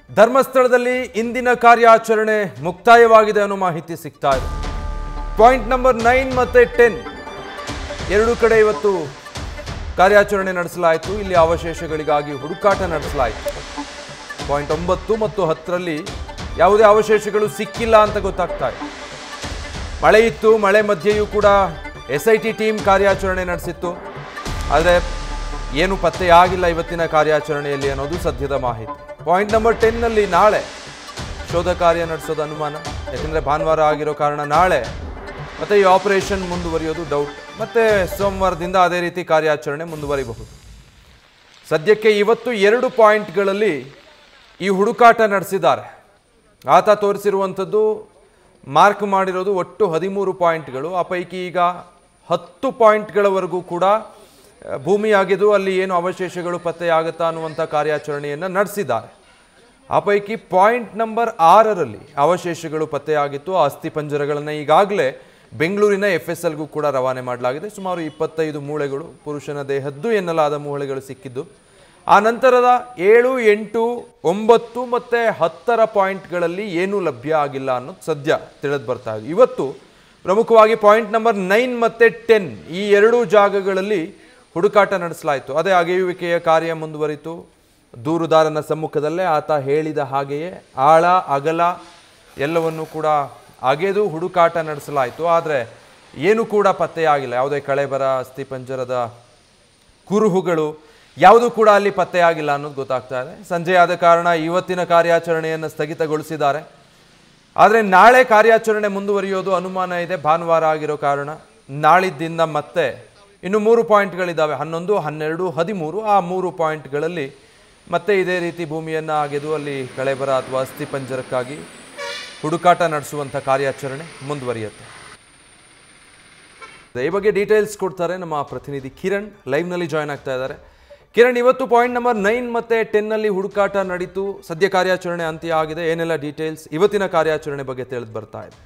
ಧರ್ಮಸ್ಥಳದಲ್ಲಿ ಇಂದಿನ ಕಾರ್ಯಾಚರಣೆ ಮುಕ್ತಾಯವಾಗಿದೆ ಅನ್ನೋ ಮಾಹಿತಿ ಸಿಗ್ತಾ ಇದೆ. ಪಾಯಿಂಟ್ ನಂಬರ್ 9 ಮತ್ತು 10 ಎರಡು ಕಡೆ ಇವತ್ತು ಕಾರ್ಯಾಚರಣೆ ನಡೆಸಲಾಯಿತು. ಇಲ್ಲಿ ಅವಶೇಷಗಳಿಗಾಗಿ ಹುಡುಕಾಟ ನಡೆಸಲಾಯಿತು. ಪಾಯಿಂಟ್ 9 ಮತ್ತು 10ರಲ್ಲಿ ಯಾವುದೇ ಅವಶೇಷಗಳು ಸಿಕ್ಕಿಲ್ಲ ಅಂತ ಗೊತ್ತಾಗ್ತಾ ಇದೆ. ಮಳೆ ಇತ್ತು, ಮಳೆ ಮಧ್ಯೆಯೂ ಕೂಡ SIT ಟೀಮ್ ಕಾರ್ಯಾಚರಣೆ ನಡೆಸಿತ್ತು. ಆದರೆ ಏನು ಪತ್ತೆಯಾಗಿಲ್ಲ ಇವತ್ತಿನ ಕಾರ್ಯಾಚರಣೆಯಲ್ಲಿ ಅನ್ನೋದು ಸದ್ಯದ ಮಾಹಿತಿ. ಪಾಯಿಂಟ್ ನಂಬರ್ 10ನಲ್ಲಿ ನಾಳೆ ಶೋಧ ಕಾರ್ಯ ನಡೆಸೋದು ಅನುಮಾನ. ಯಾಕೆಂದರೆ ಭಾನುವಾರ ಆಗಿರೋ ಕಾರಣ ನಾಳೆ ಮತ್ತೆ ಈ ಆಪರೇಷನ್ ಮುಂದುವರಿಯೋದು ಡೌಟ್. ಮತ್ತೆ ಸೋಮವಾರದಿಂದ ಅದೇ ರೀತಿ ಕಾರ್ಯಾಚರಣೆ ಮುಂದುವರಿಬಹುದು. ಸದ್ಯಕ್ಕೆ ಇವತ್ತು 2 ಪಾಯಿಂಟ್ಗಳಲ್ಲಿ ಈ ಹುಡುಕಾಟ ನಡೆಸಿದ್ದಾರೆ. ಆತ ತೋರಿಸಿರುವಂಥದ್ದು ಮಾರ್ಕ್ ಮಾಡಿರೋದು ಒಟ್ಟು 13 ಪಾಯಿಂಟ್ಗಳು. ಆ ಪೈಕಿ ಈಗ 10 ಪಾಯಿಂಟ್ಗಳವರೆಗೂ ಕೂಡ ಭೂಮಿ ಆಗಿದ್ದು ಅಲ್ಲಿ ಏನು ಅವಶೇಷಗಳು ಪತ್ತೆಯಾಗುತ್ತಾ ಅನ್ನುವಂಥ ಕಾರ್ಯಾಚರಣೆಯನ್ನು ನಡೆಸಿದ್ದಾರೆ. ಆ ಪೈಕಿ ಪಾಯಿಂಟ್ ನಂಬರ್ 6ರಲ್ಲಿ ಅವಶೇಷಗಳು ಪತ್ತೆಯಾಗಿತ್ತು. ಆ ಅಸ್ಥಿಪಂಜರಗಳನ್ನು ಈಗಾಗಲೇ ಬೆಂಗಳೂರಿನ FSLಗೂ ಕೂಡ ರವಾನೆ ಮಾಡಲಾಗಿದೆ. ಸುಮಾರು 25 ಮೂಳೆಗಳು, ಪುರುಷನ ದೇಹದ್ದು ಎನ್ನಲಾದ ಮೂಳೆಗಳು ಸಿಕ್ಕಿದ್ದು. ಆ ನಂತರದ 7, 8, 9 ಮತ್ತು 10ರ ಪಾಯಿಂಟ್ಗಳಲ್ಲಿ ಏನೂ ಲಭ್ಯ ಆಗಿಲ್ಲ ಅನ್ನೋದು ಸದ್ಯ ತಿಳಿದು ಬರ್ತಾ ಇದೆ. ಇವತ್ತು ಪ್ರಮುಖವಾಗಿ ಪಾಯಿಂಟ್ ನಂಬರ್ 9 ಮತ್ತು 10 ಈ 2 ಜಾಗಗಳಲ್ಲಿ ಹುಡುಕಾಟ ನಡೆಸಲಾಯಿತು. ಅದೇ ಅಗೆಯುವಿಕೆಯ ಕಾರ್ಯ ಮುಂದುವರಿತು. ದೂರುದಾರನ ಸಮ್ಮುಖದಲ್ಲೇ ಆತ ಹೇಳಿದ ಹಾಗೆಯೇ ಆಳ ಅಗಲ ಎಲ್ಲವನ್ನು ಕೂಡ ಅಗೆದು ಹುಡುಕಾಟ ನಡೆಸಲಾಯಿತು. ಆದರೆ ಏನೂ ಕೂಡ ಪತ್ತೆಯಾಗಿಲ್ಲ. ಯಾವುದೇ ಕಳೆಬರ, ಅಸ್ಥಿಪಂಜರದ ಕುರುಹುಗಳು ಯಾವುದೂ ಕೂಡ ಅಲ್ಲಿ ಪತ್ತೆಯಾಗಿಲ್ಲ ಅನ್ನೋದು ಗೊತ್ತಾಗ್ತಾ ಇದೆ. ಸಂಜೆ ಆದ ಕಾರಣ ಇವತ್ತಿನ ಕಾರ್ಯಾಚರಣೆಯನ್ನು ಸ್ಥಗಿತಗೊಳಿಸಿದ್ದಾರೆ. ಆದರೆ ನಾಳೆ ಕಾರ್ಯಾಚರಣೆ ಮುಂದುವರಿಯೋದು ಅನುಮಾನ ಇದೆ. ಭಾನುವಾರ ಆಗಿರೋ ಕಾರಣ ನಾಳಿದ್ದಿಂದ ಮತ್ತೆ ಇನ್ನು 3 ಪಾಯಿಂಟ್ಗಳಿದ್ದಾವೆ. 11, 12, 13. ಆ 3 ಪಾಯಿಂಟ್ಗಳಲ್ಲಿ ಮತ್ತೆ ಇದೇ ರೀತಿ ಭೂಮಿಯನ್ನು ಅಗೆದು ಅಲ್ಲಿ ಕಳೆಬರ ಅಥವಾ ಅಸ್ಥಿಪಂಜರಕ್ಕಾಗಿ ಹುಡುಕಾಟ ನಡೆಸುವಂಥ ಕಾರ್ಯಾಚರಣೆ ಮುಂದುವರಿಯುತ್ತೆ. ಈ ಬಗ್ಗೆ ಡೀಟೇಲ್ಸ್ ಕೊಡ್ತಾರೆ ನಮ್ಮ ಪ್ರತಿನಿಧಿ ಕಿರಣ್. ಲೈವ್ನಲ್ಲಿ ಜಾಯ್ನ್ ಆಗ್ತಾ ಇದ್ದಾರೆ. ಕಿರಣ್, ಇವತ್ತು ಪಾಯಿಂಟ್ ನಂಬರ್ 9 ಮತ್ತು 10ನಲ್ಲಿ ಹುಡುಕಾಟ ನಡೀತು. ಸದ್ಯ ಕಾರ್ಯಾಚರಣೆ ಅಂತ್ಯ ಆಗಿದೆ. ಏನೆಲ್ಲ ಡೀಟೇಲ್ಸ್ ಇವತ್ತಿನ ಕಾರ್ಯಾಚರಣೆ ಬಗ್ಗೆ ತಿಳಿದು ಬರ್ತಾ ಇದೆ?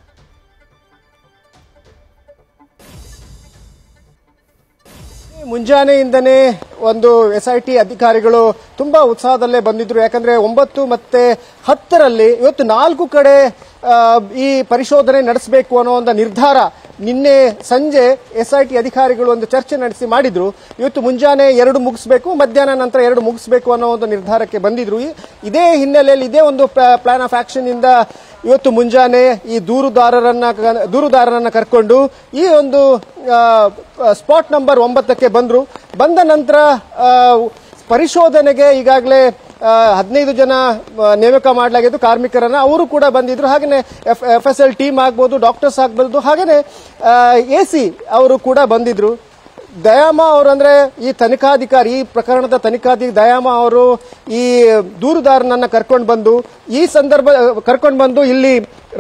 ಮುಂಜಾನೆಯಿಂದನೇ ಒಂದು SIT ಅಧಿಕಾರಿಗಳು ತುಂಬಾ ಉತ್ಸಾಹದಲ್ಲೇ ಬಂದಿದ್ರು. ಯಾಕಂದ್ರೆ 9 ಮತ್ತೆ 10ರಲ್ಲಿ ಇವತ್ತು 4 ಕಡೆ ಈ ಪರಿಶೋಧನೆ ನಡೆಸಬೇಕು ಅನ್ನೋ ಒಂದು ನಿರ್ಧಾರ ನಿನ್ನೆ ಸಂಜೆ SIT ಅಧಿಕಾರಿಗಳು ಒಂದು ಚರ್ಚೆ ನಡೆಸಿ ಮಾಡಿದ್ರು. ಇವತ್ತು ಮುಂಜಾನೆ 2 ಮುಗಿಸ್ಬೇಕು, ಮಧ್ಯಾಹ್ನ ನಂತರ 2 ಮುಗಿಸ್ಬೇಕು ಅನ್ನೋ ಒಂದು ನಿರ್ಧಾರಕ್ಕೆ ಬಂದಿದ್ರು. ಇದೇ ಹಿನ್ನೆಲೆಯಲ್ಲಿ ಇದೇ ಒಂದು ಪ್ಲಾನ್ ಆಫ್ ಆಕ್ಷನ್ ಇಂದ ಇವತ್ತು ಮುಂಜಾನೆ ಈ ದೂರುದಾರರನ್ನ ಕರ್ಕೊಂಡು ಈ ಒಂದು ಸ್ಪಾಟ್ ನಂಬರ್ 9ಕ್ಕೆ ಬಂದ್ರು. ಬಂದ ನಂತರ ಪರಿಶೋಧನೆಗೆ ಈಗಾಗಲೇ 15 ಜನ ನೇಮಕ ಮಾಡಲಾಗಿದ್ದು ಕಾರ್ಮಿಕರನ್ನ. ಅವರು ಕೂಡ ಬಂದಿದ್ರು. ಹಾಗೇನೆ FSL ಟೀಮ್ ಆಗ್ಬೋದು, ಡಾಕ್ಟರ್ಸ್ ಆಗ್ಬೋದು, ಹಾಗೇನೆ AC ಅವರು ಕೂಡ ಬಂದಿದ್ರು. ದಯಾಮ ಅವರು ಅಂದ್ರೆ ಈ ತನಿಖಾಧಿಕಾರಿ, ಈ ಪ್ರಕರಣದ ತನಿಖಾಧಿಕಾರಿ ದಯಾಮ ಅವರು ಈ ದೂರುದಾರನನ್ನ ಕರ್ಕೊಂಡು ಬಂದು ಇಲ್ಲಿ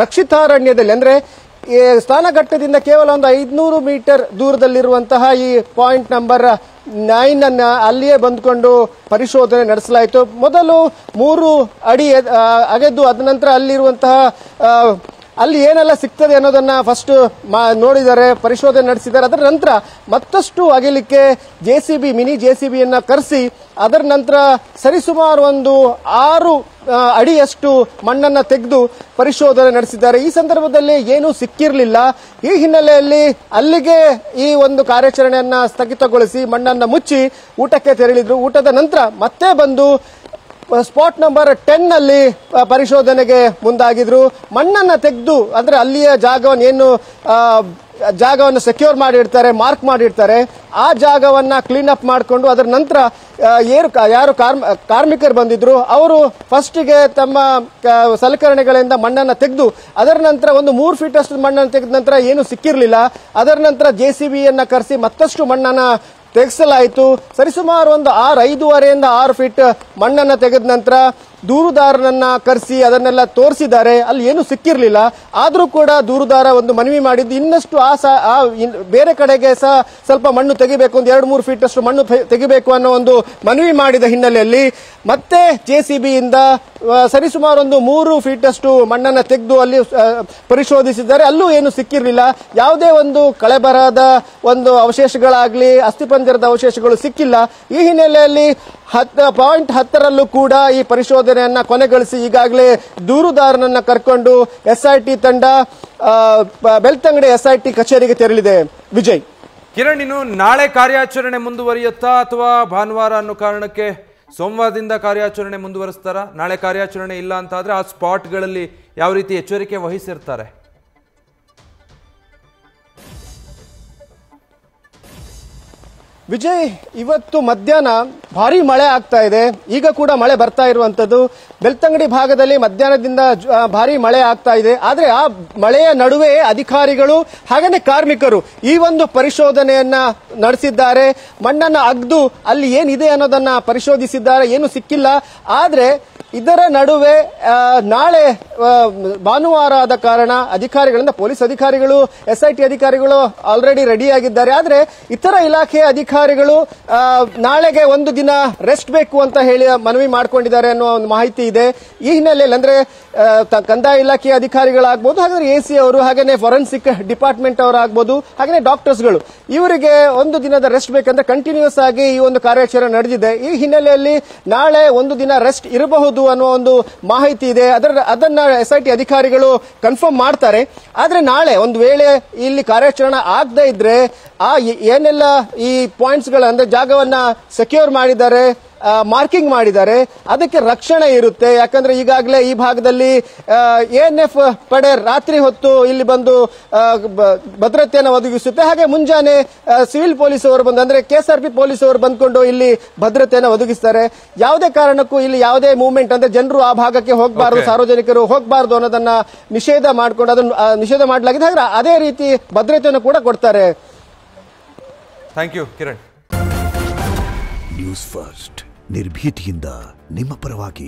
ರಕ್ಷಿತಾರಣ್ಯದಲ್ಲಿ ಅಂದ್ರೆ ಸ್ನಾನಘಟ್ಟದಿಂದ ಕೇವಲ ಒಂದು 500 ಮೀಟರ್ ದೂರದಲ್ಲಿರುವಂತಹ ಈ ಪಾಯಿಂಟ್ ನಂಬರ್ 9 ಅನ್ನ ಅಲ್ಲಿಯೇ ಬಂದ್ಕೊಂಡು ಪರಿಶೋಧನೆ ನಡೆಸಲಾಯಿತು. ಮೊದಲು 3 ಅಡಿ ಅಗೆದು ಅದ ನಂತರ ಅಲ್ಲಿರುವಂತಹ ಅಲ್ಲಿ ಏನೆಲ್ಲ ಸಿಗ್ತದೆ ಅನ್ನೋದನ್ನ ಫಸ್ಟ್ ನೋಡಿದ್ದಾರೆ, ಪರಿಶೋಧನೆ ನಡೆಸಿದ್ದಾರೆ. ಅದರ ನಂತರ ಮತ್ತಷ್ಟು ಅಗಲಿಕ್ಕೆ ಮಿನಿ JCBಯನ್ನ ಕರೆಸಿ ಅದರ ನಂತರ ಸರಿಸುಮಾರು ಒಂದು 6 ಅಡಿಯಷ್ಟು ಮಣ್ಣನ್ನ ತೆಗೆದು ಪರಿಶೋಧನೆ ನಡೆಸಿದ್ದಾರೆ. ಈ ಸಂದರ್ಭದಲ್ಲಿ ಏನೂ ಸಿಕ್ಕಿರಲಿಲ್ಲ. ಈ ಹಿನ್ನೆಲೆಯಲ್ಲಿ ಅಲ್ಲಿಗೆ ಈ ಒಂದು ಕಾರ್ಯಾಚರಣೆಯನ್ನ ಸ್ಥಗಿತಗೊಳಿಸಿ ಮಣ್ಣನ್ನ ಮುಚ್ಚಿ ಊಟಕ್ಕೆ ತೆರಳಿದ್ರು. ಊಟದ ನಂತರ ಮತ್ತೆ ಬಂದು ಸ್ಪಾಟ್ ನಂಬರ್ 10ನಲ್ಲಿ ಪರಿಶೋಧನೆಗೆ ಮುಂದಾಗಿದ್ರು. ಮಣ್ಣನ್ನ ತೆಗೆದು ಅಂದ್ರೆ ಅಲ್ಲಿಯ ಜಾಗವನ್ನು ಸೆಕ್ಯೂರ್ ಮಾಡಿರ್ತಾರೆ, ಮಾರ್ಕ್ ಮಾಡಿರ್ತಾರೆ. ಆ ಜಾಗವನ್ನ ಕ್ಲೀನ್ ಅಪ್ ಮಾಡಿಕೊಂಡು ಅದರ ನಂತರ ಯಾರು ಕಾರ್ಮಿಕರು ಬಂದಿದ್ರು ಅವರು ಫಸ್ಟಿಗೆ ತಮ್ಮ ಸಲಕರಣೆಗಳಿಂದ ಮಣ್ಣನ್ನ ತೆಗೆದು ಅದರ ನಂತರ ಒಂದು 3 ಫೀಟ್ ಅಷ್ಟು ಮಣ್ಣನ್ನು ತೆಗೆದ ನಂತರ ಏನು ಸಿಕ್ಕಿರಲಿಲ್ಲ. ಅದರ ನಂತರ JCBಯನ್ನ ಕರೆಸಿ ಮತ್ತಷ್ಟು ಮಣ್ಣನ್ನ ತೆಗೆಸಲಾಯಿತು. ಸರಿಸುಮಾರು ಒಂದು 5.5ರಿಂದ 6 ಫೀಟ್ ಮಣ್ಣನ್ನ ತೆಗೆದ ನಂತರ ದೂರುದಾರನನ್ನ ಕರೆಸಿ ಅದನ್ನೆಲ್ಲ ತೋರಿಸಿದ್ದಾರೆ. ಅಲ್ಲಿ ಏನು ಸಿಕ್ಕಿರಲಿಲ್ಲ. ಆದರೂ ಕೂಡ ದೂರುದಾರ ಒಂದು ಮನವಿ ಮಾಡಿದ್ದು ಇನ್ನಷ್ಟು ಬೇರೆ ಕಡೆಗೆ ಸಹ ಸ್ವಲ್ಪ ಮಣ್ಣು ತೆಗಿಬೇಕು, ಒಂದು 2-3 ಫೀಟ್ ಅಷ್ಟು ಮಣ್ಣು ತೆಗಿಬೇಕು ಅನ್ನೋ ಒಂದು ಮನವಿ ಮಾಡಿದ ಹಿನ್ನೆಲೆಯಲ್ಲಿ ಮತ್ತೆ JCBಯಿಂದ ಸರಿಸುಮಾರು ಒಂದು 3 ಫೀಟಷ್ಟು ಮಣ್ಣನ್ನು ತೆಗೆದು ಅಲ್ಲಿ ಪರಿಶೋಧಿಸಿದ್ದಾರೆ. ಅಲ್ಲೂ ಏನು ಸಿಕ್ಕಿರಲಿಲ್ಲ. ಯಾವುದೇ ಒಂದು ಕಳೆಬರದ ಒಂದು ಅವಶೇಷಗಳಾಗ್ಲಿ ಅಸ್ಥಿಪಂಜರದ ಅವಶೇಷಗಳು ಸಿಕ್ಕಿಲ್ಲ. ಈ ಹಿನ್ನೆಲೆಯಲ್ಲಿ ಪಾಯಿಂಟ್ 10ರಲ್ಲೂ ಕೂಡ ಈ ಪರಿಶೋಧನೆಯನ್ನ ಕೊನೆಗೊಳಿಸಿ ಈಗಾಗಲೇ ದೂರುದಾರನನ್ನ ಕರ್ಕೊಂಡು SIT ತಂಡ ಬೆಳ್ತಂಗಡಿ SIT ಕಚೇರಿಗೆ ತೆರಳಿದೆ. ವಿಜಯ್, ಕಿರಣ್, ಇನ್ನು ನಾಳೆ ಕಾರ್ಯಾಚರಣೆ ಮುಂದುವರಿಯುತ್ತಾ ಅಥವಾ ಭಾನುವಾರ ಅನ್ನೋ ಕಾರಣಕ್ಕೆ ಸೋಮವಾರದಿಂದ ಕಾರ್ಯಾಚರಣೆ ಮುಂದುವರಿಸ್ತಾರಾ? ನಾಳೆ ಕಾರ್ಯಾಚರಣೆ ಇಲ್ಲ ಅಂತಾದ್ರೆ ಆ ಸ್ಪಾಟ್ಗಳಲ್ಲಿ ಯಾವ ರೀತಿ ಎಚ್ಚರಿಕೆ ವಹಿಸಿರ್ತಾರೆ? ವಿಜಯ್, ಇವತ್ತು ಮಧ್ಯಾಹ್ನ ಭಾರಿ ಮಳೆ ಆಗ್ತಾ ಇದೆ. ಈಗ ಕೂಡ ಮಳೆ ಬರ್ತಾ ಇರುವಂತದ್ದು. ಬೆಳ್ತಂಗಡಿ ಭಾಗದಲ್ಲಿ ಮಧ್ಯಾಹ್ನದಿಂದ ಭಾರಿ ಮಳೆ ಆಗ್ತಾ ಇದೆ. ಆದ್ರೆ ಆ ಮಳೆಯ ನಡುವೆ ಅಧಿಕಾರಿಗಳು ಹಾಗೇನೆ ಕಾರ್ಮಿಕರು ಈ ಒಂದು ಪರಿಶೋಧನೆಯನ್ನ ನಡೆಸಿದ್ದಾರೆ. ಮಣ್ಣನ್ನ ಅಗ್ದು ಅಲ್ಲಿ ಏನಿದೆ ಅನ್ನೋದನ್ನ ಪರಿಶೋಧಿಸಿದ್ದಾರೆ. ಏನು ಸಿಕ್ಕಿಲ್ಲ. ಆದ್ರೆ ಇದರ ನಡುವೆ ನಾಳೆ ಭಾನುವಾರ ಆದ ಕಾರಣ ಅಧಿಕಾರಿಗಳಿಂದ ಪೊಲೀಸ್ ಅಧಿಕಾರಿಗಳು SIT ಅಧಿಕಾರಿಗಳು ಆಲ್ರೆಡಿ ರೆಡಿಯಾಗಿದ್ದಾರೆ. ಆದ್ರೆ ಇತರ ಇಲಾಖೆಯ ಅಧಿಕಾರಿಗಳು ನಾಳೆಗೆ ಒಂದು ದಿನ ರೆಸ್ಟ್ ಬೇಕು ಅಂತ ಹೇಳಿ ಮನವಿ ಮಾಡಿಕೊಂಡಿದ್ದಾರೆ ಅನ್ನೋ ಒಂದು ಮಾಹಿತಿ ಇದೆ. ಈ ಹಿನ್ನೆಲೆಯಲ್ಲಿ ಅಂದ್ರೆ ಕಂದಾಯ ಇಲಾಖೆಯ ಅಧಿಕಾರಿಗಳಾಗಬಹುದು, ಹಾಗಾದ್ರೆ AC ಅವರು, ಹಾಗೇನೆ ಫೊರೆನ್ಸಿಕ್ ಡಿಪಾರ್ಟ್ಮೆಂಟ್ ಅವರಾಗಬಹುದು, ಹಾಗೇನೆ ಡಾಕ್ಟರ್ಸ್ಗಳು, ಇವರಿಗೆ ಒಂದು ದಿನದ ರೆಸ್ಟ್ ಬೇಕಂದ್ರೆ ಕಂಟಿನ್ಯೂಸ್ ಆಗಿ ಈ ಒಂದು ಕಾರ್ಯಾಚರಣೆ ನಡೆದಿದೆ. ಈ ಹಿನ್ನೆಲೆಯಲ್ಲಿ ನಾಳೆ ಒಂದು ದಿನ ರೆಸ್ಟ್ ಇರಬಹುದು ಅನ್ನೋ ಒಂದು ಮಾಹಿತಿ ಇದೆ. ಅದನ್ನ SIT ಅಧಿಕಾರಿಗಳು ಕನ್ಫರ್ಮ್ ಮಾಡ್ತಾರೆ. ಆದ್ರೆ ನಾಳೆ ಒಂದು ವೇಳೆ ಇಲ್ಲಿ ಕಾರ್ಯಾಚರಣೆ ಆಗದೆ ಇದ್ರೆ ಏನೆಲ್ಲ ಈ ಪಾಯಿಂಟ್ಸ್ ಗಳ ಅಂದ್ರೆ ಜಾಗವನ್ನ ಸೆಕ್ಯೂರ್ ಮಾಡಿದ್ದಾರೆ, ಮಾರ್ಕಿಂಗ್ ಮಾಡಿದ್ದಾರೆ, ಅದಕ್ಕೆ ರಕ್ಷಣೆ ಇರುತ್ತೆ. ಯಾಕಂದ್ರೆ ಈಗಾಗಲೇ ಈ ಭಾಗದಲ್ಲಿ ANF ಪಡೆ ರಾತ್ರಿ ಹೊತ್ತು ಇಲ್ಲಿ ಬಂದು ಭದ್ರತೆಯನ್ನು ಒದಗಿಸುತ್ತೆ. ಹಾಗೆ ಮುಂಜಾನೆ ಸಿವಿಲ್ ಪೊಲೀಸ್ ಅವರು ಬಂದು ಅಂದ್ರೆ KSRP ಪೊಲೀಸ್ ಅವರು ಬಂದ್ಕೊಂಡು ಇಲ್ಲಿ ಭದ್ರತೆಯನ್ನು ಒದಗಿಸ್ತಾರೆ. ಯಾವುದೇ ಕಾರಣಕ್ಕೂ ಇಲ್ಲಿ ಯಾವುದೇ ಮೂವ್ಮೆಂಟ್ ಅಂದ್ರೆ ಜನರು ಆ ಭಾಗಕ್ಕೆ ಹೋಗಬಾರದು, ಸಾರ್ವಜನಿಕರು ಹೋಗಬಾರದು ಅನ್ನೋದನ್ನ ನಿಷೇಧ ಮಾಡಿಕೊಂಡು ಅದನ್ನು ನಿಷೇಧ ಮಾಡಲಾಗಿದೆ. ಹಾಗೆ ಅದೇ ರೀತಿ ಭದ್ರತೆಯನ್ನು ಕೂಡ ಕೊಡ್ತಾರೆ. Thank you Kiran. News first ನಿರ್ಭೀತಿಯಿಂದ ನಿಮ್ಮ ಪರವಾಗಿ.